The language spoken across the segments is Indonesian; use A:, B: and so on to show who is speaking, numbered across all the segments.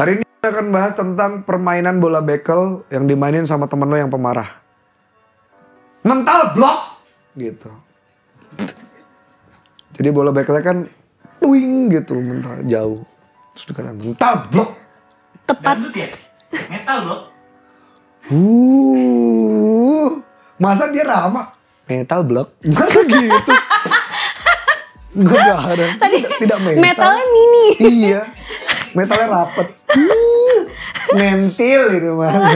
A: Hari ini kita akan bahas tentang permainan bola bekel yang dimainin sama temen lo yang pemarah. Mental block gitu. Jadi bola bekelnya kan twing gitu, mental jauh. Terus dikatakan mental block.
B: Tepat.
C: Dangdut ya? Metal block.
A: Masa dia ramah? Metal block. Masa gitu? Enggak ada.
B: Tadi
A: tidak metal.
B: metalnya mini.
A: Iya. Metalnya rapet. Mentil itu mana.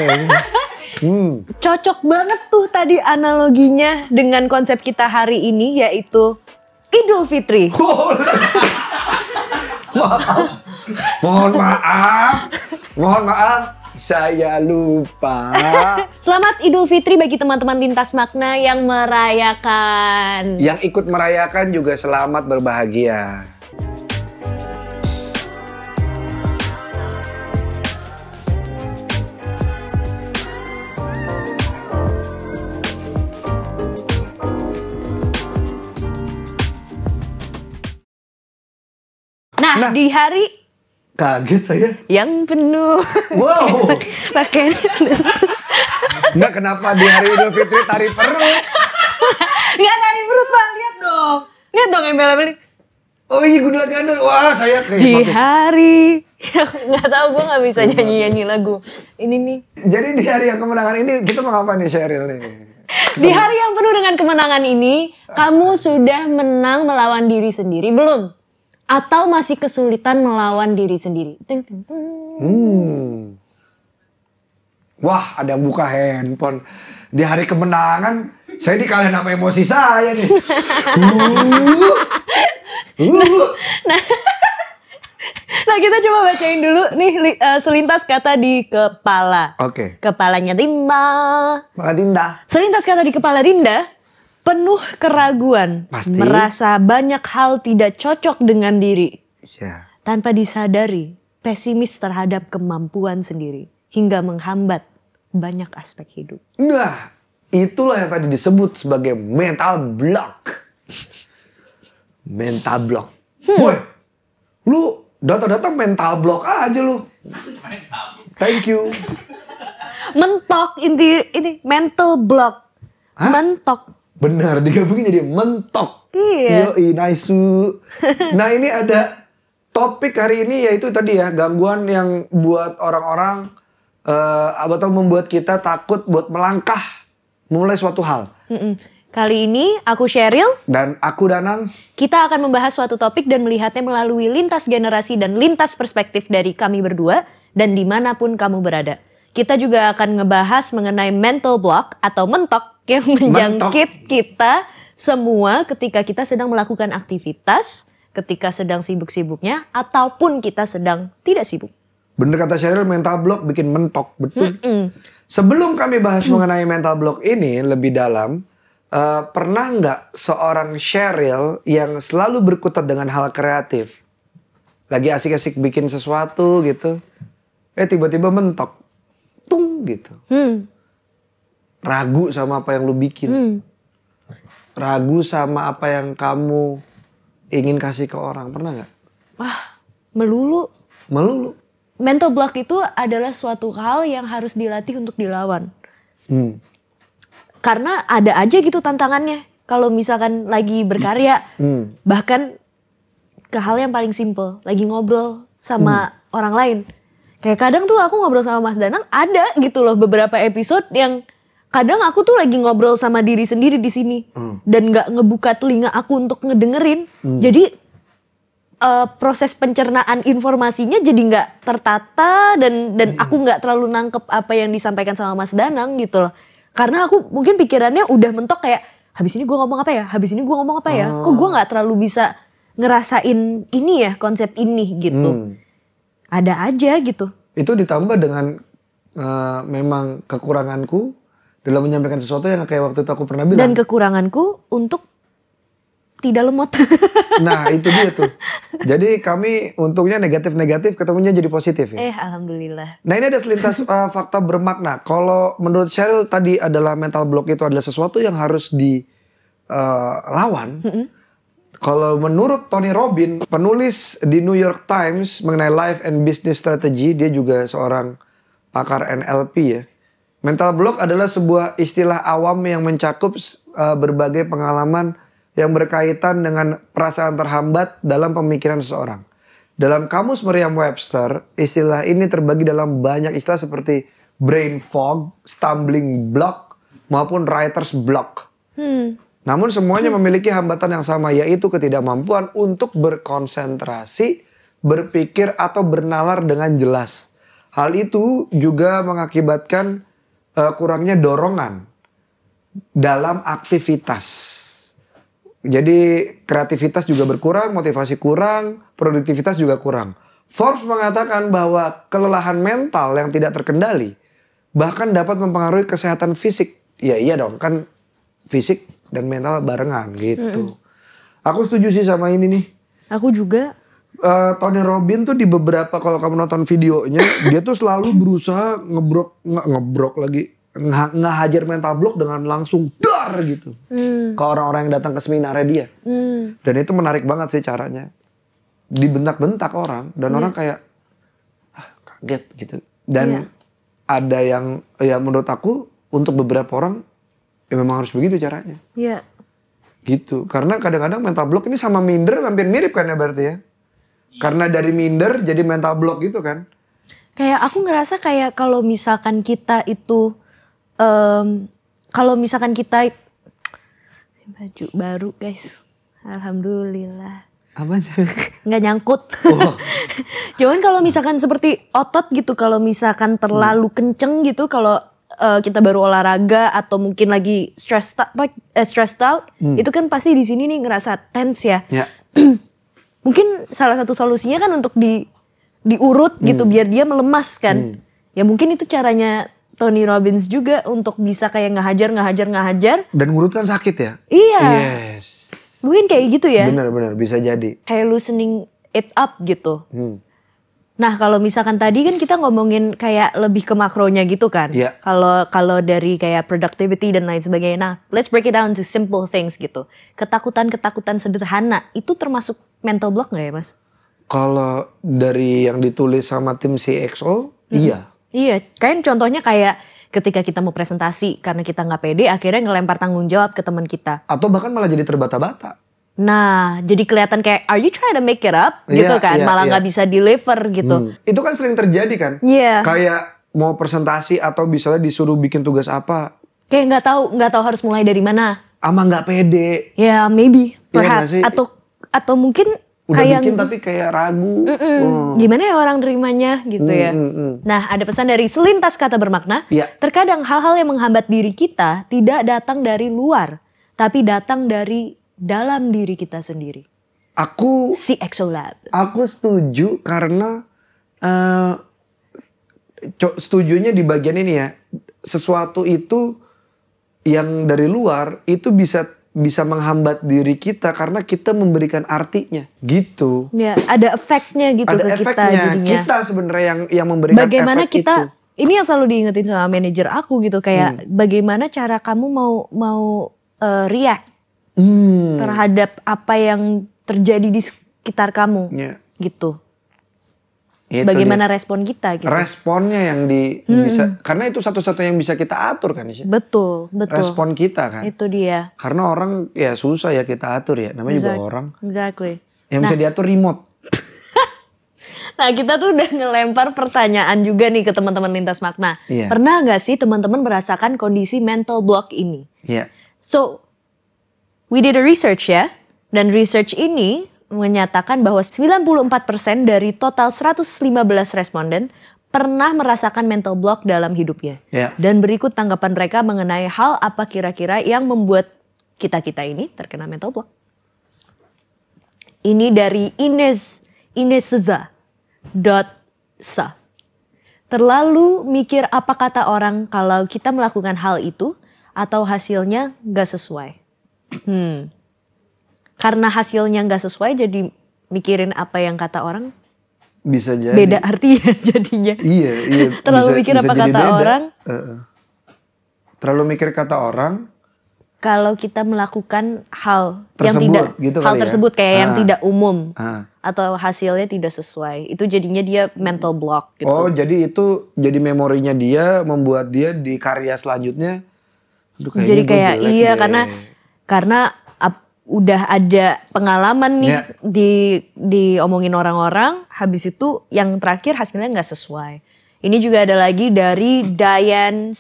B: Cocok banget tuh tadi analoginya dengan konsep kita hari ini, yaitu Idul Fitri.
A: Mohon maaf, saya lupa.
B: Selamat Idul Fitri bagi teman-teman Lintas Makna yang merayakan.
A: Yang ikut merayakan juga selamat berbahagia.
B: Nah, di hari
A: Kaget saya.
B: yang penuh
A: Wow.
B: pakaian.
A: Enggak, kenapa di hari Idul Fitri tari perut?
B: Nggak tari perut Bang, lihat dong. Lihat dong embel-embel.
A: Oh iya, gundul gandul. Wah, saya kayak
B: Di
A: bagus.
B: hari nggak tahu, gue nggak bisa nyanyi lagu ini nih.
A: Jadi di hari yang kemenangan ini kita mau apa nih, Sheryl nih?
B: Di hari yang penuh dengan kemenangan ini, kamu sudah menang melawan diri sendiri belum? Atau masih kesulitan melawan diri sendiri? Ting, ting, ting.
A: Wah, ada yang buka handphone. Di hari kemenangan, saya dikalahin sama emosi saya nih.
B: Nah, kita coba bacain dulu nih selintas kata di kepala.
A: Oke.
B: Kepalanya Dinda.
A: Mbak Dinda.
B: Selintas kata di kepala Dinda, penuh keraguan.
A: Pasti.
B: Merasa banyak hal tidak cocok dengan diri.
A: Iya.
B: Tanpa disadari, pesimis terhadap kemampuan sendiri. Hingga menghambat banyak aspek hidup.
A: Nah, itulah yang tadi disebut sebagai mental block. Mental block. Woi, lu datang-datang mental block aja lu. Thank you.
B: Mentok, ini mental block.
A: Hah?
B: Mentok.
A: Benar, digabungin jadi mentok.
B: Iya.
A: Yoi, nice. Nah, ini ada topik hari ini yaitu tadi ya, gangguan yang buat orang-orang atau membuat kita takut buat melangkah memulai suatu hal.
B: Kali ini aku Sheryl.
A: Dan aku Danang.
B: Kita akan membahas suatu topik dan melihatnya melalui lintas generasi dan lintas perspektif dari kami berdua dan dimanapun kamu berada. Kita juga akan ngebahas mengenai mental block atau mentok yang menjangkit kita semua ketika kita sedang melakukan aktivitas, ketika sedang sibuk-sibuknya, ataupun kita sedang tidak sibuk.
A: Bener kata Sheryl, mental block bikin mentok, betul. Sebelum kami bahas mengenai mental block ini lebih dalam, pernah nggak seorang Sheryl yang selalu berkutat dengan hal kreatif, lagi asik-asik bikin sesuatu gitu, tiba-tiba mentok, tung gitu, ragu sama apa yang lu bikin, ragu sama apa yang kamu ingin kasih ke orang, pernah nggak?
B: Wah, melulu. Mental block itu adalah suatu hal yang harus dilatih untuk dilawan. Karena ada aja gitu tantangannya. Kalau misalkan lagi berkarya, bahkan ke hal yang paling simple, lagi ngobrol sama orang lain. Kayak kadang tuh aku ngobrol sama Mas Danang, ada gitu loh beberapa episode yang kadang aku tuh lagi ngobrol sama diri sendiri di sini. Dan gak ngebuka telinga aku untuk ngedengerin. Jadi proses pencernaan informasinya jadi nggak tertata dan aku nggak terlalu nangkep apa yang disampaikan sama Mas Danang gitu loh. Karena aku mungkin pikirannya udah mentok kayak habis ini gue ngomong apa ya, habis ini gue ngomong apa ya. Kok gue nggak terlalu bisa ngerasain ini ya, konsep ini gitu. Ada aja gitu.
A: Itu ditambah dengan memang kekuranganku dalam menyampaikan sesuatu yang kayak waktu itu aku pernah bilang.
B: Dan kekuranganku untuk tidak lemot.
A: Nah itu dia tuh. Jadi kami untungnya negatif-negatif ketemunya jadi positif ya.
B: Alhamdulillah.
A: Nah ini ada selintas fakta bermakna. Kalau menurut Sheryl tadi adalah mental block itu adalah sesuatu yang harus dilawan. Kalau menurut Tony Robbins, penulis di New York Times mengenai life and business strategy, dia juga seorang pakar NLP ya. Mental block adalah sebuah istilah awam yang mencakup berbagai pengalaman yang berkaitan dengan perasaan terhambat dalam pemikiran seseorang. Dalam kamus Merriam-Webster, istilah ini terbagi dalam banyak istilah seperti brain fog, stumbling block, maupun writer's block. Namun semuanya memiliki hambatan yang sama, yaitu ketidakmampuan untuk berkonsentrasi, berpikir, atau bernalar dengan jelas. Hal itu juga mengakibatkan kurangnya dorongan dalam aktivitas. Jadi kreativitas juga berkurang, motivasi kurang, produktivitas juga kurang. Forbes mengatakan bahwa kelelahan mental yang tidak terkendali bahkan dapat mempengaruhi kesehatan fisik. Ya iya dong, kan fisik dan mental barengan gitu. Aku setuju sih sama ini nih.
B: Aku juga.
A: Tony Robbins tuh di beberapa, kalau kamu nonton videonya, dia tuh selalu berusaha ngehajar mental block dengan langsung dar gitu. Ke orang-orang yang datang ke seminarnya dia. Dan itu menarik banget sih caranya. Dibentak-bentak orang dan orang kayak kaget gitu. Dan ada yang ya menurut aku untuk beberapa orang ya memang harus begitu caranya.
B: Iya.
A: Gitu. Karena kadang-kadang mental block ini sama minder hampir mirip kan ya berarti ya. Karena dari minder jadi mental block gitu kan.
B: Kayak aku ngerasa kayak kalau misalkan kita itu baju baru guys. Alhamdulillah.
A: Apanya?
B: Nggak nyangkut.
A: Oh.
B: Cuman kalau misalkan seperti otot gitu, kalau misalkan terlalu kenceng gitu, kalau kita baru olahraga atau mungkin lagi stressed out, itu kan pasti di sini nih ngerasa tense ya.
A: Ya.
B: Mungkin salah satu solusinya kan untuk diurut gitu biar dia melemas kan. Ya mungkin itu caranya Tony Robbins juga untuk bisa kayak ngehajar. Dan
A: ngurut kan sakit ya?
B: Iya.
A: Yes.
B: Mungkin kayak gitu ya.
A: Benar-benar bisa jadi.
B: Kayak loosening it up gitu. Nah kalau misalkan tadi kan kita ngomongin kayak lebih ke makronya gitu kan.
A: Iya.
B: Kalau dari kayak productivity dan lain sebagainya. Nah let's break it down to simple things gitu. Ketakutan sederhana itu termasuk mental block gak ya mas?
A: Kalau dari yang ditulis sama tim CXO, iya.
B: Iya, kan contohnya kayak ketika kita mau presentasi karena kita nggak pede, akhirnya ngelempar tanggung jawab ke teman kita.
A: Atau bahkan malah jadi terbata-bata.
B: Nah, jadi kelihatan kayak are you trying to make it up gitu kan, malah nggak bisa deliver gitu.
A: Itu kan sering terjadi kan?
B: Iya.
A: Kayak mau presentasi atau misalnya disuruh bikin tugas apa?
B: Kayak nggak tahu harus mulai dari mana.
A: Ama nggak pede.
B: Ya, maybe, perhaps, atau mungkin
A: udah
B: kayak
A: bikin tapi kayak ragu.
B: Gimana ya orang nerimanya gitu ya. Nah ada pesan dari selintas kata bermakna. Terkadang hal-hal yang menghambat diri kita tidak datang dari luar. Tapi datang dari dalam diri kita sendiri. CXO Lab.
A: Aku setuju karena setujunya di bagian ini ya. Sesuatu itu yang dari luar itu bisa menghambat diri kita karena kita memberikan artinya gitu.
B: Ya, ada efeknya gitu
A: ada
B: ke
A: efeknya.
B: Kita jadinya.
A: Kita sebenarnya yang memberikan
B: bagaimana
A: efek
B: kita,
A: itu.
B: Ini yang selalu diingetin sama manajer aku gitu kayak bagaimana cara kamu mau react terhadap apa yang terjadi di sekitar kamu gitu. Itu bagaimana respon kita gitu.
A: Responnya yang bisa, karena itu satu-satunya yang bisa kita atur kan Isya?
B: Betul.
A: Respon kita kan.
B: Itu dia.
A: Karena orang ya susah ya kita atur ya, namanya juga orang.
B: Exactly.
A: Yang bisa diatur remote.
B: Nah kita tuh udah ngelempar pertanyaan juga nih ke teman-teman lintas makna. Pernah gak sih teman-teman merasakan kondisi mental block ini? So, we did a research ya. Dan research ini menyatakan bahwa 94% dari total 115 responden pernah merasakan mental block dalam hidupnya. Dan berikut tanggapan mereka mengenai hal apa kira-kira yang membuat kita-kita ini terkena mental block. Ini dari Inezza. Terlalu mikir apa kata orang kalau kita melakukan hal itu atau hasilnya gak sesuai. Karena hasilnya gak sesuai jadi mikirin apa yang kata orang.
A: Bisa jadi.
B: Beda artinya jadinya.
A: Iya.
B: Terlalu mikir apa kata orang.
A: Terlalu mikir kata orang.
B: kalau kita melakukan hal
A: Tersebut,
B: yang tidak
A: gitu
B: hal
A: kali ya?
B: tersebut kayak yang tidak umum
A: Ah.
B: atau hasilnya tidak sesuai, itu jadinya dia mental block gitu.
A: Oh, jadi itu jadi memorinya dia membuat dia di karya selanjutnya. Aduh, kayaknya
B: Jadi
A: gue
B: kayak
A: jelek
B: iya
A: deh.
B: karena udah ada pengalaman nih
A: Ya.
B: diomongin orang-orang, habis itu yang terakhir hasilnya nggak sesuai. Ini juga ada lagi dari Diane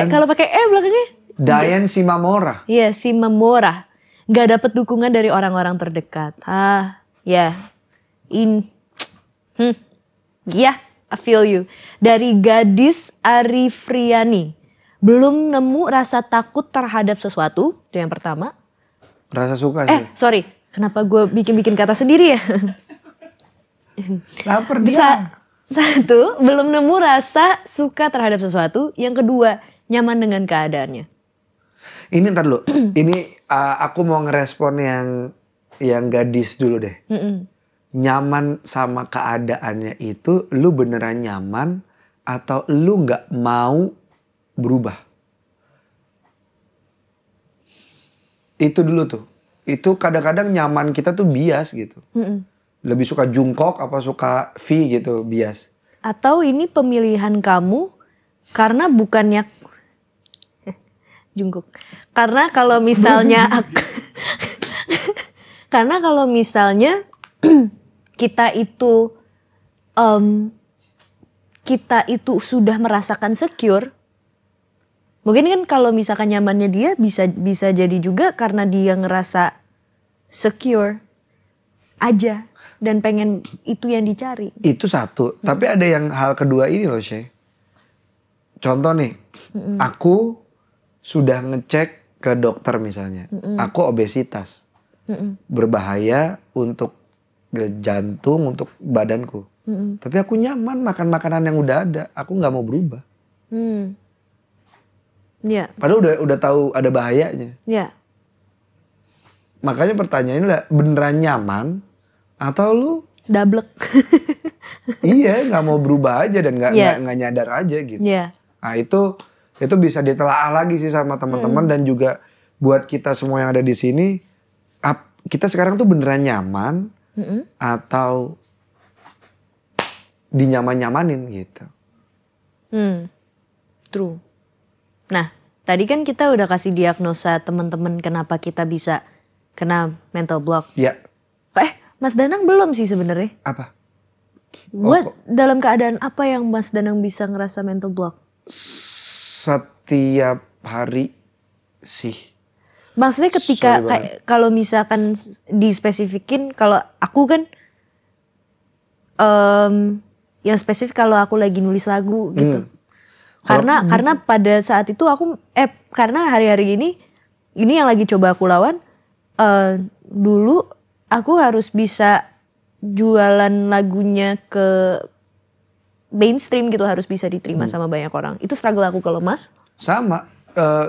B: kalau pakai belakangnya
A: Diane Simamora.
B: Iya, Simamora. Nggak dapet dukungan dari orang-orang terdekat. Ya. Yeah, I feel you. Dari Gadis Arifriani. Belum nemu rasa takut terhadap sesuatu. Itu yang pertama.
A: Rasa suka sih.
B: Sorry. Kenapa gue bikin kata sendiri ya?
A: Lapar
B: Bisa.
A: dia.
B: Satu, belum nemu rasa suka terhadap sesuatu. Yang kedua, nyaman dengan keadaannya.
A: Ini ntar dulu. Ini aku mau ngerespon yang gadis dulu deh. Nyaman sama keadaannya itu, lu beneran nyaman atau lu nggak mau berubah? Itu dulu tuh. Itu kadang-kadang nyaman kita tuh bias gitu. Lebih suka jungkok apa suka V gitu, bias.
B: Atau ini pemilihan kamu karena bukannya jungkok. Karena kalau misalnya kita itu sudah merasakan secure. Mungkin kan kalau misalkan nyamannya dia bisa jadi juga karena dia ngerasa secure aja dan pengen itu yang dicari.
A: Itu satu. Tapi ada yang hal kedua ini loh, Shay. Contoh nih, aku sudah ngecek ke dokter misalnya. Aku obesitas. Berbahaya untuk jantung, untuk badanku. Tapi aku nyaman makan makanan yang udah ada. Aku nggak mau berubah.
B: Ya.
A: Padahal udah tahu ada bahayanya.
B: Ya.
A: Makanya pertanyaannya lah, beneran nyaman atau lu
B: Dablek.
A: iya nggak mau berubah aja dan nggak nyadar aja gitu.
B: Yeah.
A: Nah itu bisa ditelaah lagi sih sama teman-teman dan juga buat kita semua yang ada di sini. Kita sekarang tuh beneran nyaman atau dinyaman-nyamanin gitu.
B: True. Nah, tadi kan kita udah kasih diagnosa teman-teman kenapa kita bisa kena mental block.
A: Ya.
B: Mas Danang belum sih sebenarnya.
A: Apa?
B: Dalam keadaan apa yang Mas Danang bisa ngerasa mental block?
A: Setiap hari sih.
B: Maksudnya ketika kalau misalkan dispesifikin, kalau aku kan yang spesifik kalau aku lagi nulis lagu gitu. Karena pada saat itu aku karena hari-hari ini yang lagi coba aku lawan, dulu aku harus bisa jualan lagunya ke mainstream gitu, harus bisa diterima sama banyak orang. Itu struggle aku kalau Mas.
A: Sama.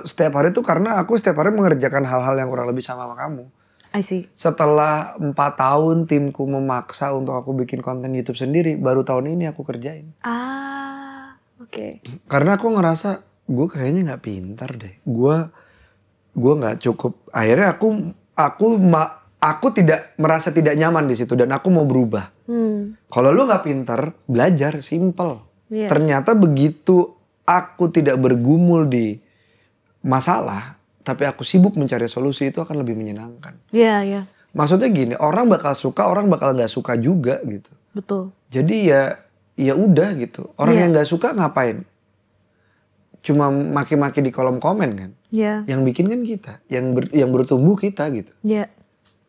A: Setiap hari tuh karena aku setiap hari mengerjakan hal-hal yang kurang lebih sama kamu.
B: I see.
A: Setelah 4 tahun timku memaksa untuk aku bikin konten YouTube sendiri, baru tahun ini aku kerjain.
B: Oke.
A: Karena aku ngerasa gue kayaknya nggak pintar deh. Gue nggak cukup. Akhirnya aku tidak merasa tidak nyaman di situ dan aku mau berubah. Kalau lu nggak pintar, belajar simple.
B: Yeah.
A: Ternyata begitu aku tidak bergumul di masalah, tapi aku sibuk mencari solusi, itu akan lebih menyenangkan.
B: Iya, iya.
A: Maksudnya gini, orang bakal suka, orang bakal nggak suka juga gitu.
B: Betul.
A: Jadi ya udah gitu. Orang yang nggak suka ngapain? Cuma maki-maki di kolom komen kan?
B: Iya.
A: Yang bikin kan kita, yang bertumbuh kita gitu.
B: Iya.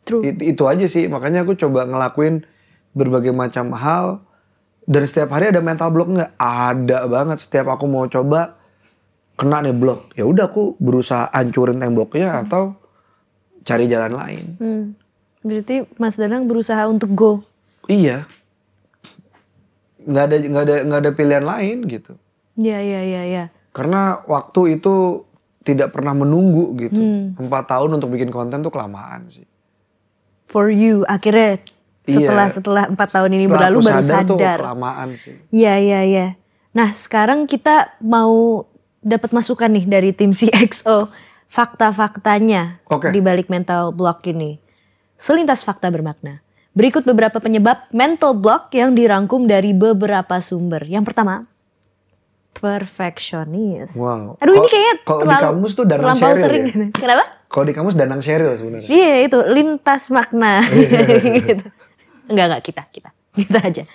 B: True.
A: Itu aja sih, makanya aku coba ngelakuin berbagai macam hal. Dan setiap hari ada mental block nggak? Ada banget. Setiap aku mau coba kena nih blok, ya udah aku berusaha hancurin temboknya atau cari jalan lain.
B: Berarti Mas Danang berusaha untuk go.
A: Iya, nggak ada pilihan lain gitu.
B: Iya.
A: Karena waktu itu tidak pernah menunggu gitu. 4 tahun untuk bikin konten tuh kelamaan sih.
B: For you, akhirnya setelah 4 tahun ini berlalu baru sadar.
A: Tuh kelamaan sih.
B: Iya. Nah sekarang kita mau dapat masukan nih dari tim CXO. Fakta-faktanya
A: Oke.
B: di balik mental block ini. Selintas fakta bermakna. Berikut beberapa penyebab mental block yang dirangkum dari beberapa sumber. Yang pertama, perfeksionis.
A: Wow.
B: Aduh ini kayaknya
A: kalau di kamus tuh Danang
B: terlampau
A: Sheryl
B: sering.
A: ya?
B: Kenapa?
A: Kalau di kamus Danang Sheryl sebenarnya.
B: Iya itu lintas makna. Gitu. Enggak kita aja.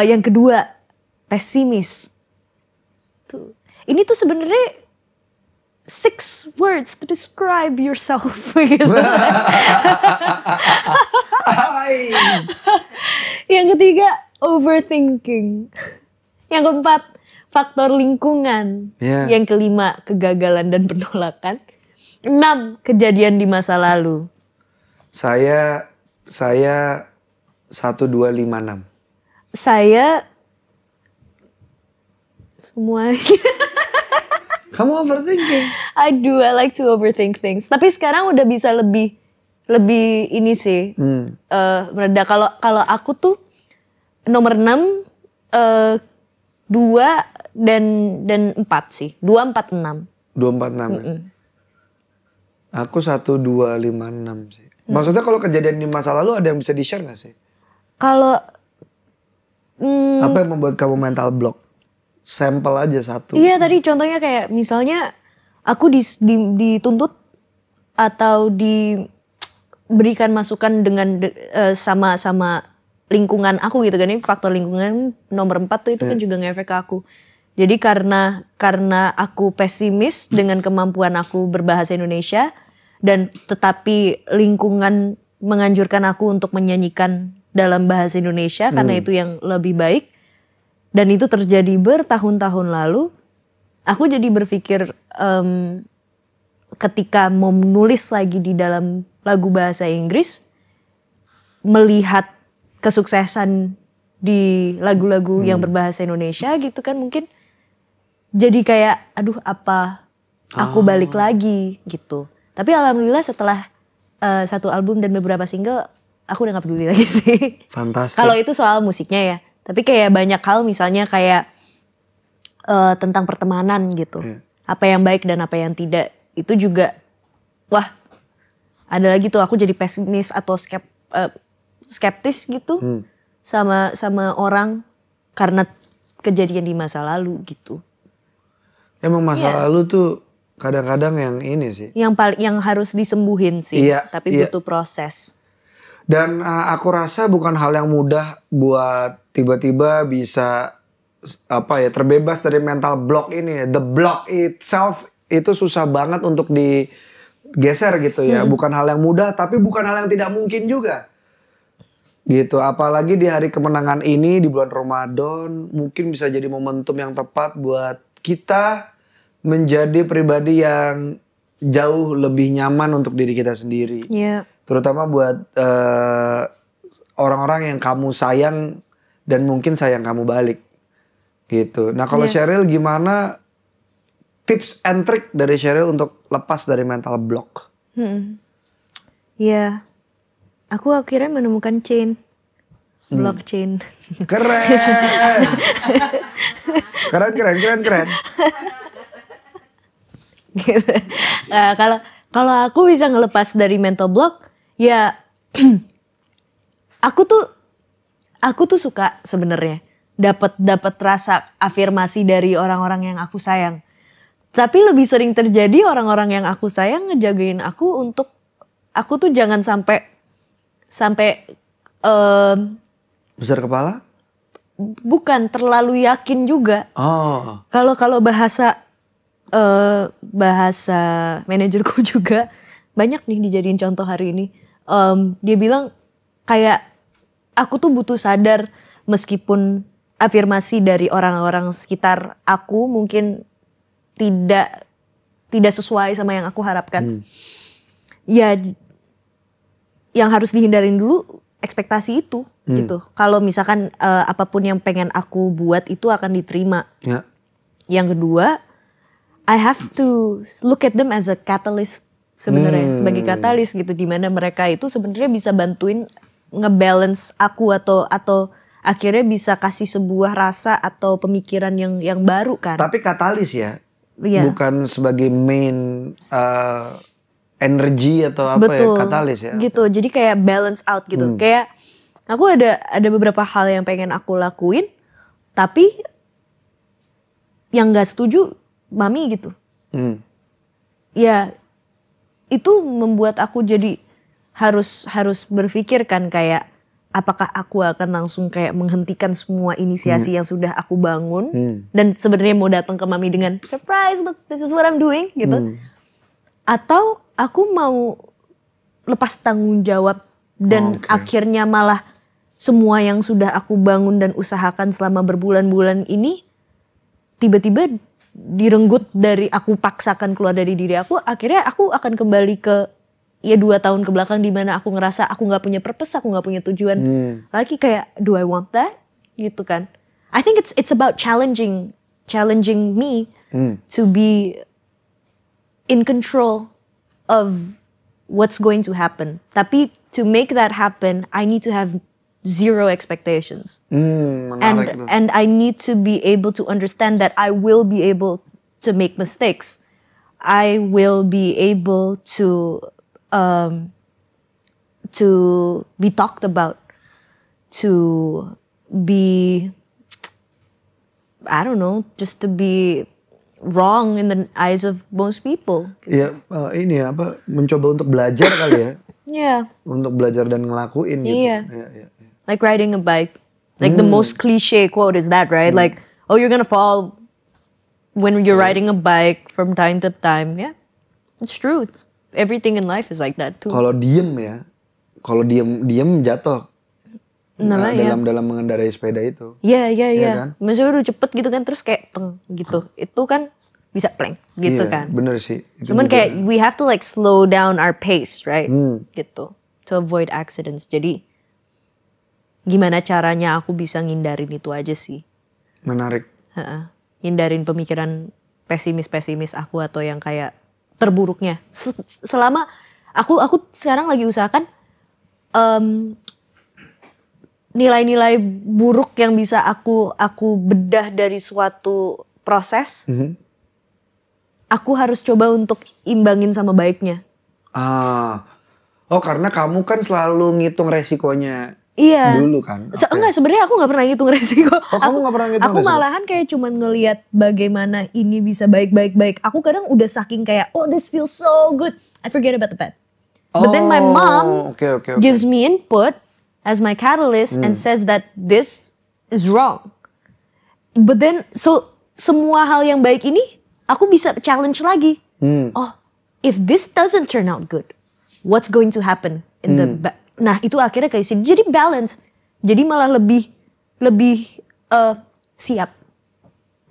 B: Yang kedua, pesimis. Tuh. Ini tuh sebenarnya 6 words to describe yourself gitu. Yang ketiga, overthinking. Yang keempat, faktor lingkungan.
A: Yeah.
B: Yang kelima, kegagalan dan penolakan. 6, kejadian di masa lalu.
A: Saya 1256.
B: Saya semuanya.
A: Kamu overthinking.
B: I like to overthink things. Tapi sekarang udah bisa lebih ini sih. Mereda. Kalau aku tuh nomor 6, 2 dan 4 sih. 2, 4, 6.
A: 246 ya? Aku 1256 sih. Maksudnya kalau kejadian di masa lalu ada yang bisa di-share gak sih?
B: Kalau
A: Apa yang membuat kamu mental block? Sampel aja satu.
B: iya tadi contohnya kayak misalnya aku dituntut atau diberikan masukan dengan sama lingkungan aku gitu kan. Ini faktor lingkungan nomor 4 tuh itu kan juga ngefek ke aku. Jadi karena aku pesimis dengan kemampuan aku berbahasa Indonesia dan tetapi lingkungan menganjurkan aku untuk menyanyikan dalam bahasa Indonesia karena itu yang lebih baik. Dan itu terjadi bertahun-tahun lalu, aku jadi berpikir ketika mau menulis lagi di dalam lagu bahasa Inggris, melihat kesuksesan di lagu-lagu yang berbahasa Indonesia gitu kan mungkin jadi kayak aduh apa aku balik lagi gitu. Tapi alhamdulillah setelah satu album dan beberapa single, aku udah gak peduli lagi sih.
A: Fantastis.
B: Kalau itu soal musiknya ya. Tapi kayak banyak hal misalnya kayak tentang pertemanan gitu. Apa yang baik dan apa yang tidak. Itu juga wah ada lagi tuh aku jadi pesimis atau skeptis gitu sama orang karena kejadian di masa lalu gitu.
A: Emang masa lalu tuh kadang-kadang yang ini sih.
B: Yang harus disembuhin sih.
A: Iya,
B: Tapi
A: iya.
B: butuh proses.
A: Dan aku rasa bukan hal yang mudah buat tiba-tiba bisa terbebas dari mental block ini. The block itself itu susah banget untuk digeser gitu ya. Bukan hal yang mudah tapi bukan hal yang tidak mungkin juga. Gitu, apalagi di hari kemenangan ini di bulan Ramadan mungkin bisa jadi momentum yang tepat buat kita menjadi pribadi yang jauh lebih nyaman untuk diri kita sendiri.
B: Iya.
A: Terutama buat orang-orang yang kamu sayang dan mungkin sayang kamu balik. Gitu. Nah kalau Sheryl gimana tips and trick dari Sheryl untuk lepas dari mental block?
B: Iya. Aku akhirnya menemukan blockchain.
A: Keren. Keren.
B: Gitu. Kalau aku bisa ngelepas dari mental block, ya aku tuh suka sebenarnya dapat rasa afirmasi dari orang-orang yang aku sayang. Tapi lebih sering terjadi orang-orang yang aku sayang ngejagain aku untuk aku tuh jangan sampai
A: Besar kepala?
B: bukan terlalu yakin juga.
A: Oh.
B: Kalau bahasa manajerku juga banyak nih dijadiin contoh hari ini. Dia bilang kayak aku tuh butuh sadar meskipun afirmasi dari orang-orang sekitar aku mungkin tidak sesuai sama yang aku harapkan. Ya yang harus dihindarin dulu ekspektasi itu gitu. Kalau misalkan apapun yang pengen aku buat itu akan diterima.
A: Ya.
B: Yang kedua, I have to look at them as a catalyst sebenarnya, sebagai katalis gitu, di mana mereka itu sebenarnya bisa bantuin ngebalance aku atau akhirnya bisa kasih sebuah rasa atau pemikiran yang baru kan.
A: Tapi katalis ya, bukan sebagai main energi atau apa ya, katalis ya.
B: Gitu. Jadi kayak balance out gitu. Kayak aku ada beberapa hal yang pengen aku lakuin, tapi yang nggak setuju mami gitu. Ya itu membuat aku jadi harus berpikir kan kayak apakah aku akan langsung kayak menghentikan semua inisiasi yang sudah aku bangun dan sebenarnya mau datang ke mami dengan surprise, look this is what I'm doing gitu. Atau aku mau lepas tanggung jawab dan akhirnya malah semua yang sudah aku bangun dan usahakan selama berbulan-bulan ini tiba-tiba direnggut dari aku paksakan keluar dari diri aku, akhirnya aku akan kembali ke 2 tahun ke belakang di mana aku ngerasa aku nggak punya purpose, aku nggak punya tujuan lagi, kayak do I want that gitu kan. I think it's about challenging me to be in control of what's going to happen. Tapi to make that happen, I need to have zero expectations. And I need to be able to understand that I will be able to make mistakes. I will be able to be talked about, to be, I don't know, just to be wrong in the eyes of most people.
A: Ya ini apa, mencoba untuk belajar kali ya.
B: Yeah.
A: Untuk belajar dan ngelakuin gitu.
B: Iya. Like riding a bike. Like the most cliche quote is that, right? Like, oh, you're gonna fall when you're riding a bike from time to time. Yeah, it's true. Everything in life is like that too.
A: Kalau diem ya, kalau diem jatuh. Dalam mengendarai sepeda itu.
B: Iya.
A: Kan?
B: Maksudnya udah cepet gitu kan, terus kayak teng gitu. Itu kan bisa plank gitu kan.
A: Bener sih.
B: Cuman kayak we have to like slow down our pace, right? Gitu. To avoid accidents. Jadi gimana caranya aku bisa ngindarin itu aja sih.
A: Menarik.
B: Hindarin pemikiran pesimis aku atau yang kayak terburuknya. Selama aku sekarang lagi usahakan nilai-nilai buruk yang bisa aku bedah dari suatu proses. Aku harus coba untuk imbangin sama baiknya.
A: Oh, karena kamu kan selalu ngitung resikonya.
B: Iya.
A: Dulu kan.
B: Enggak, sebenarnya aku nggak pernah ngitung resiko.
A: Oh, kamu nggak pernah ngitung
B: resiko? Aku malahan kayak cuman ngelihat bagaimana ini bisa baik. Aku kadang udah saking kayak, oh this feels so good, I forget about the bad. But then my mom gives me input as my catalyst and says that this is wrong. But then so semua hal yang baik ini aku bisa challenge lagi. Oh, if this doesn't turn out good, what's going to happen in the nah itu akhirnya kayak sini. Jadi balance. Jadi malah lebih siap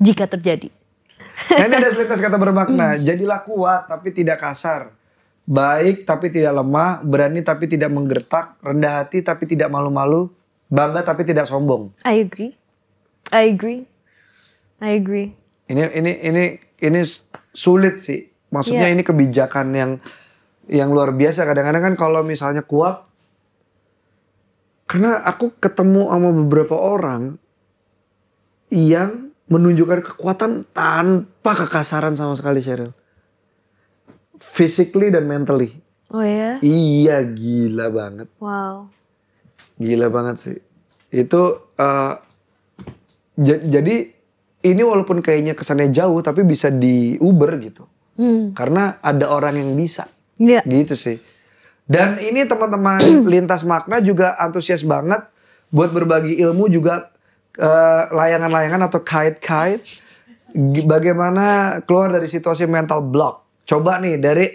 B: jika terjadi.
A: Nah, ini ada selitas kata bermakna. Jadilah kuat tapi tidak kasar. Baik tapi tidak lemah. Berani tapi tidak menggertak. Rendah hati tapi tidak malu-malu. Bangga tapi tidak sombong.
B: I agree.
A: Ini sulit sih. Maksudnya ini kebijakan yang luar biasa. Kadang-kadang kan kalau misalnya kuat, karena aku ketemu sama beberapa orang yang menunjukkan kekuatan tanpa kekasaran sama sekali, Cheryl. Physically dan mentally.
B: Oh ya?
A: Iya, gila banget.
B: Wow.
A: Gila banget sih. Itu jadi ini walaupun kayaknya kesannya jauh tapi bisa diuber gitu. Karena ada orang yang bisa.
B: Iya.
A: Gitu sih. Dan ini teman-teman Lintas Makna juga antusias banget buat berbagi ilmu juga, layangan-layangan atau kite-kite. Bagaimana keluar dari situasi mental block. Coba nih dari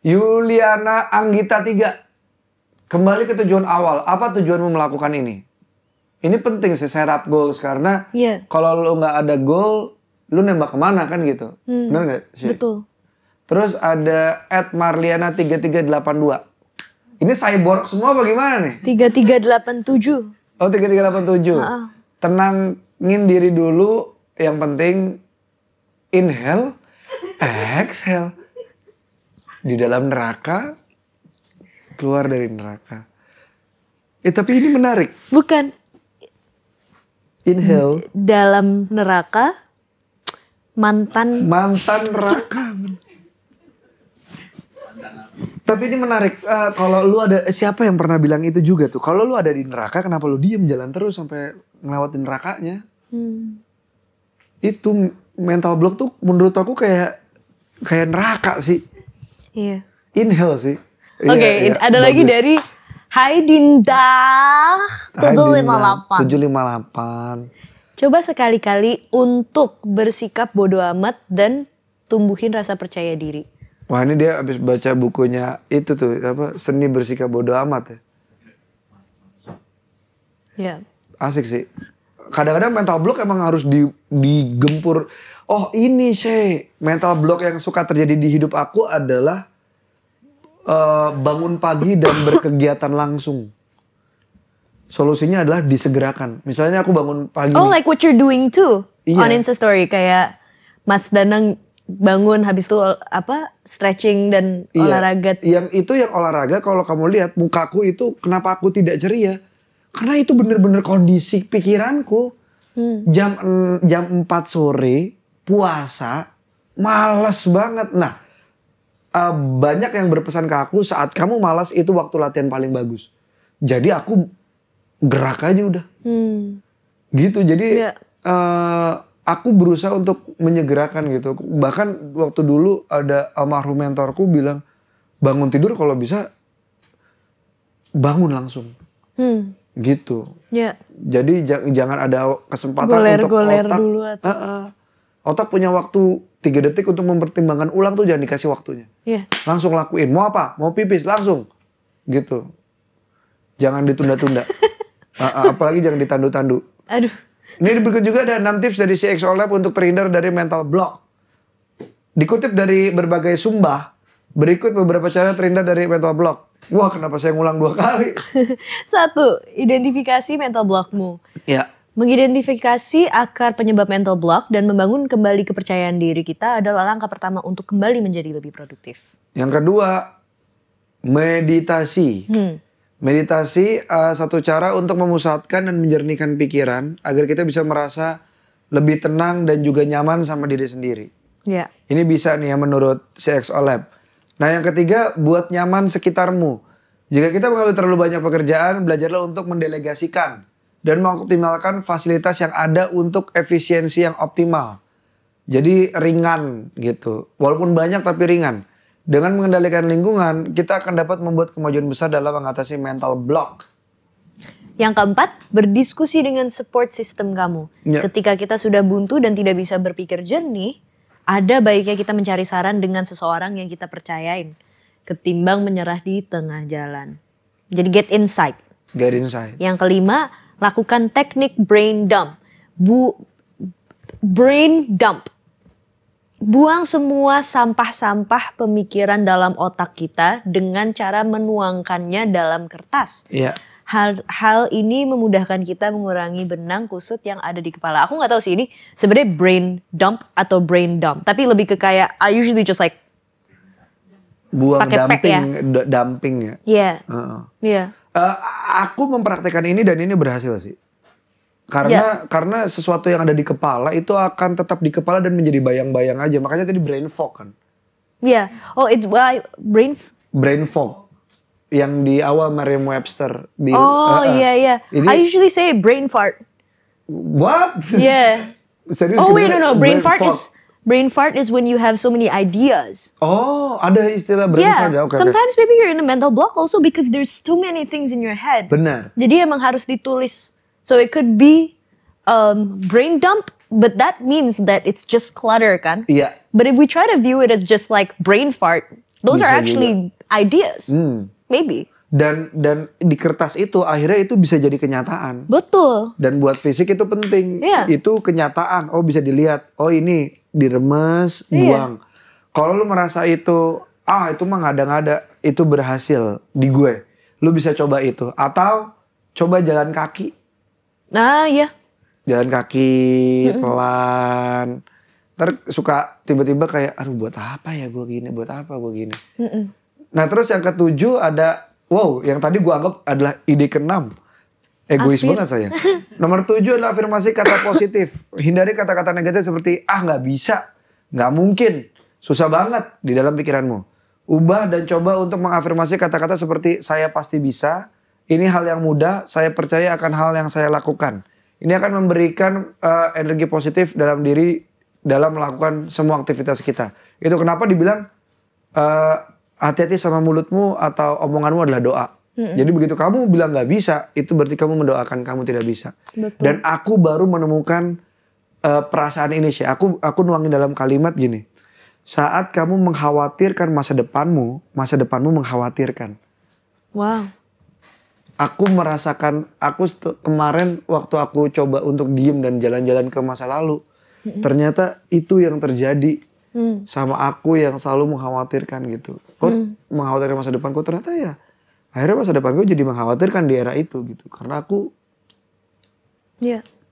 A: @Yuliana Anggita 3. Kembali ke tujuan awal. Apa tujuanmu melakukan ini? Ini penting sih, set up goals. Karena kalau lu gak ada goal, lu nembak kemana kan gitu. Bener gak sih?
B: Betul.
A: Terus ada @Marliana3382. Ini cyborg semua apa gimana nih?
B: 3387.
A: Oh, 3387. Tenangin diri dulu. Yang penting inhale, exhale. Di dalam neraka, keluar dari neraka. Tapi ini menarik.
B: Bukan.
A: Inhale.
B: Dalam neraka, Mantan
A: neraka. Tapi ini menarik, kalau lu ada, siapa yang pernah bilang itu juga tuh, kalau lu ada di neraka kenapa lu diem jalan terus sampai ngelewatin nerakanya. Itu mental block tuh menurut aku kayak neraka sih.
B: Iya.
A: Inhale sih.
B: Oke,
A: Iya,
B: ada
A: bagus.
B: lagi dari Hai Dinda 758.
A: 758.
B: Coba sekali-kali untuk bersikap bodoh amat dan tumbuhin rasa percaya diri.
A: Wah, ini dia habis baca bukunya itu tuh, apa, Seni Bersikap Bodoh Amat ya.
B: Ya.
A: Asik sih. Kadang-kadang mental block emang harus digempur. Oh, ini sih mental block yang suka terjadi di hidup aku adalah bangun pagi dan berkegiatan langsung. Solusinya adalah disegerakan. Misalnya aku bangun pagi.
B: Oh, like what you're doing too
A: Iya.
B: on Instastory, kayak Mas Danang bangun habis itu stretching dan olahraga.
A: Yang olahraga, kalau kamu lihat mukaku itu kenapa aku tidak ceria? Karena itu bener-bener kondisi pikiranku. Jam 4 sore puasa malas banget. Nah, banyak yang berpesan ke aku, saat kamu malas itu waktu latihan paling bagus. Jadi aku gerak aja udah. Gitu. Jadi aku berusaha untuk menyegerakan gitu. Bahkan waktu dulu ada almarhum mentorku bilang, bangun tidur kalau bisa bangun langsung. Gitu.
B: Ya.
A: Jadi jangan ada kesempatan untuk
B: Goler
A: otak.
B: dulu
A: Otak punya waktu 3 detik untuk mempertimbangkan ulang tuh, jangan dikasih waktunya.
B: Iya.
A: Langsung lakuin. Mau apa? Mau pipis langsung. Gitu. Jangan ditunda-tunda. Apalagi jangan ditandu-tandu.
B: Aduh.
A: Ini berikut juga ada 6 tips dari CXO Lab untuk terhindar dari mental block. Dikutip dari berbagai sumber, berikut beberapa cara terhindar dari mental block. Wah, kenapa saya ngulang 2 kali?
B: 1. Identifikasi mental blockmu.
A: Ya.
B: Mengidentifikasi akar penyebab mental block dan membangun kembali kepercayaan diri kita adalah langkah pertama untuk kembali menjadi lebih produktif.
A: Yang kedua, meditasi. Meditasi satu cara untuk memusatkan dan menjernihkan pikiran agar kita bisa merasa lebih tenang dan juga nyaman sama diri sendiri.
B: Ya.
A: Ini bisa nih ya menurut CXO Lab. Nah, yang ketiga, buat nyaman sekitarmu. Jika kita mengalami terlalu banyak pekerjaan, belajarlah untuk mendelegasikan dan mengoptimalkan fasilitas yang ada untuk efisiensi yang optimal. Jadi ringan gitu. Walaupun banyak tapi ringan. Dengan mengendalikan lingkungan, kita akan dapat membuat kemajuan besar dalam mengatasi mental block.
B: Yang keempat, berdiskusi dengan support system kamu.
A: Ya.
B: Ketika kita sudah buntu dan tidak bisa berpikir jernih, ada baiknya kita mencari saran dengan seseorang yang kita percayain, ketimbang menyerah di tengah jalan. Jadi get insight.
A: Get insight.
B: Yang kelima, lakukan teknik brain dump. Brain dump. Buang semua sampah-sampah pemikiran dalam otak kita dengan cara menuangkannya dalam kertas.
A: Iya.
B: Hal ini memudahkan kita mengurangi benang kusut yang ada di kepala. Aku nggak tahu sih ini sebenarnya brain dump atau brain dump, tapi lebih ke kayak I usually just like
A: Buang
B: pakai pack ya.
A: Dumping ya.
B: Iya.
A: Heeh.
B: Iya.
A: Aku mempraktekkan ini dan ini berhasil sih. Karena sesuatu yang ada di kepala itu akan tetap di kepala dan menjadi bayang-bayang aja. Makanya tadi brain fog kan.
B: Iya. Oh, it's
A: Brain fog. Yang di awal Merriam-Webster.
B: Iya. I usually say brain fart.
A: What?
B: Yeah.
A: Serius?
B: Oh wait, no. Brain fart
A: fog.
B: is when you have so many ideas.
A: Oh, ada istilah brain fog ya. Okay,
B: sometimes maybe you're in a mental block also because there's too many things in your head.
A: Benar.
B: Jadi emang harus ditulis. So it could be brain dump, but that means that it's just clutter kan?
A: Iya.
B: But if we try to view it as just like brain fart, those
A: Bisa
B: are actually ideas. Maybe.
A: Dan di kertas itu akhirnya itu bisa jadi kenyataan.
B: Betul.
A: Dan buat fisik itu penting.
B: Iya.
A: Itu kenyataan. Oh, bisa dilihat. Oh, ini diremes, buang. Kalau lu merasa itu mah ngada-ngada, itu berhasil di gue. Lu bisa coba itu. Atau coba jalan kaki.
B: Nah, iya.
A: Jalan kaki pelan. Ntar suka tiba-tiba kayak, aduh buat apa ya gue gini, buat apa gue gini. Nah terus yang ketujuh ada, yang tadi gue anggap adalah ide ke-6. Egois banget saya. Nomor 7 adalah afirmasi kata positif. Hindari kata-kata negatif seperti nggak bisa, nggak mungkin, susah banget di dalam pikiranmu. Ubah dan coba untuk mengafirmasi kata-kata seperti saya pasti bisa, ini hal yang mudah, saya percaya akan hal yang saya lakukan. Ini akan memberikan energi positif dalam diri dalam melakukan semua aktivitas kita. Itu kenapa dibilang hati-hati sama mulutmu atau omonganmu adalah doa. Jadi begitu kamu bilang nggak bisa, itu berarti kamu mendoakan kamu tidak bisa.
B: Betul.
A: Dan aku baru menemukan perasaan ini sih. Aku nuangin dalam kalimat gini. Saat kamu mengkhawatirkan masa depanmu mengkhawatirkan.
B: Wow.
A: Aku merasakan, kemarin waktu aku coba untuk diem dan jalan-jalan ke masa lalu, ternyata itu yang terjadi sama aku yang selalu mengkhawatirkan gitu. Kok mengkhawatirkan masa depanku, ternyata ya akhirnya masa depanku jadi mengkhawatirkan di era itu gitu. Karena aku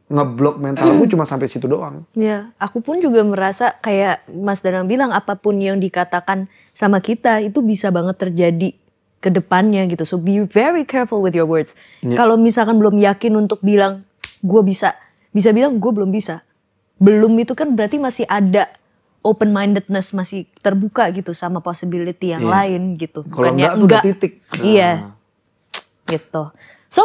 A: ngeblok mentalku cuma sampai situ doang.
B: Ya, aku pun juga merasa kayak Mas Danang bilang, apapun yang dikatakan sama kita itu bisa banget terjadi ke depannya gitu. So be very careful with your words. Kalau misalkan belum yakin untuk bilang gue bisa bilang gue belum bisa. Belum itu kan berarti masih ada open mindedness, masih terbuka gitu sama possibility yang lain gitu.
A: Kalau enggak tuh udah titik.
B: Iya. Gitu. So,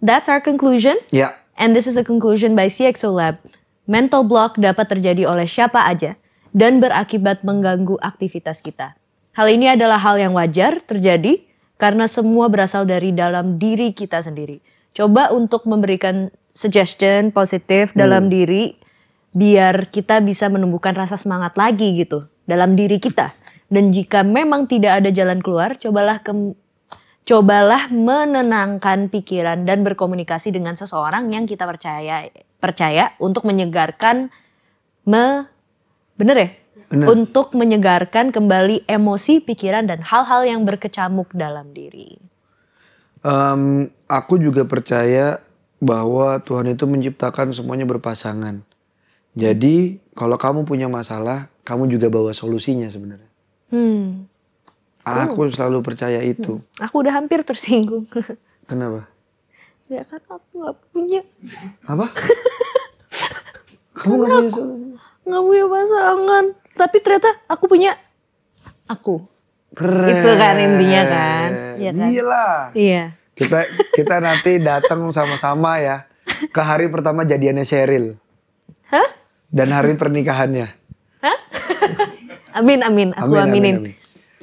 B: that's our conclusion.
A: Ya.
B: And this is the conclusion by CXO Lab. Mental block dapat terjadi oleh siapa aja dan berakibat mengganggu aktivitas kita. Hal ini adalah hal yang wajar terjadi karena semua berasal dari dalam diri kita sendiri. Coba untuk memberikan suggestion positif dalam diri biar kita bisa menumbuhkan rasa semangat lagi gitu dalam diri kita. Dan jika memang tidak ada jalan keluar, cobalah menenangkan pikiran dan berkomunikasi dengan seseorang yang kita percaya untuk menyegarkan bener. Untuk menyegarkan kembali emosi, pikiran dan hal-hal yang berkecamuk dalam diri.
A: Aku juga percaya bahwa Tuhan itu menciptakan semuanya berpasangan. Jadi kalau kamu punya masalah, kamu juga bawa solusinya sebenarnya. Aku selalu percaya itu.
B: Aku udah hampir tersinggung.
A: Kenapa?
B: Ya kan aku gak punya.
A: Apa? Kamu gak punya solusi?
B: Gak punya pasangan. Tapi ternyata aku punya aku.
A: Keren.
B: Itu kan intinya kan. Ya kan?
A: Gila.
B: Iya.
A: Kita nanti datang sama-sama ya ke hari pertama jadiannya Sheryl.
B: Hah?
A: Dan hari pernikahannya.
B: Hah? Amin. Aku aminin.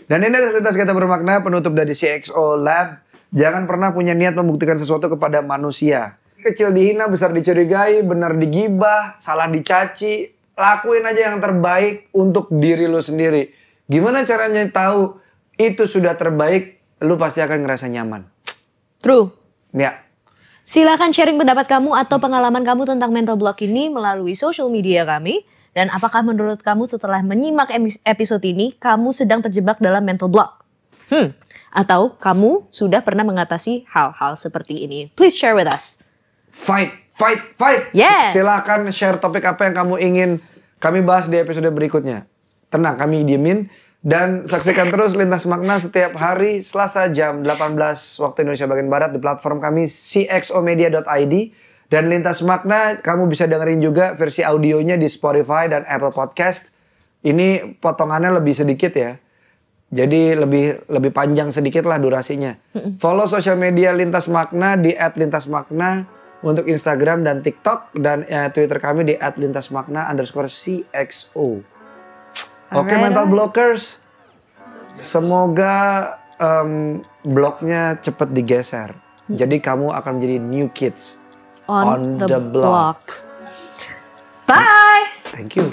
A: Dan ini adalah cerita kita bermakna penutup dari CXO Lab. Jangan pernah punya niat membuktikan sesuatu kepada manusia. Kecil dihina, besar dicurigai, benar digibah, salah dicaci. Lakuin aja yang terbaik untuk diri lu sendiri. Gimana caranya tahu itu sudah terbaik? Lu pasti akan ngerasa nyaman.
B: True.
A: Ya.
B: Silakan sharing pendapat kamu atau pengalaman kamu tentang mental block ini melalui social media kami. Dan apakah menurut kamu setelah menyimak episode ini, kamu sedang terjebak dalam mental block? Atau kamu sudah pernah mengatasi hal-hal seperti ini? Please share with us.
A: Fight.
B: Yeah.
A: Silakan share topik apa yang kamu ingin kami bahas di episode berikutnya. Tenang, kami diemin. Dan saksikan terus Lintas Makna setiap hari Selasa jam 18 waktu Indonesia bagian Barat di platform kami cxomedia.id. Dan Lintas Makna kamu bisa dengerin juga versi audionya di Spotify dan Apple Podcast. Ini potongannya lebih sedikit ya. Jadi lebih panjang sedikit lah durasinya. Follow sosial media Lintas Makna di @lintasmakna untuk Instagram dan TikTok. Dan Twitter kami di @lintasmakna_CXO. Oke, mental blockers. Semoga bloknya cepat digeser. Jadi kamu akan menjadi new kids
B: On the block.
A: Bye. Thank you.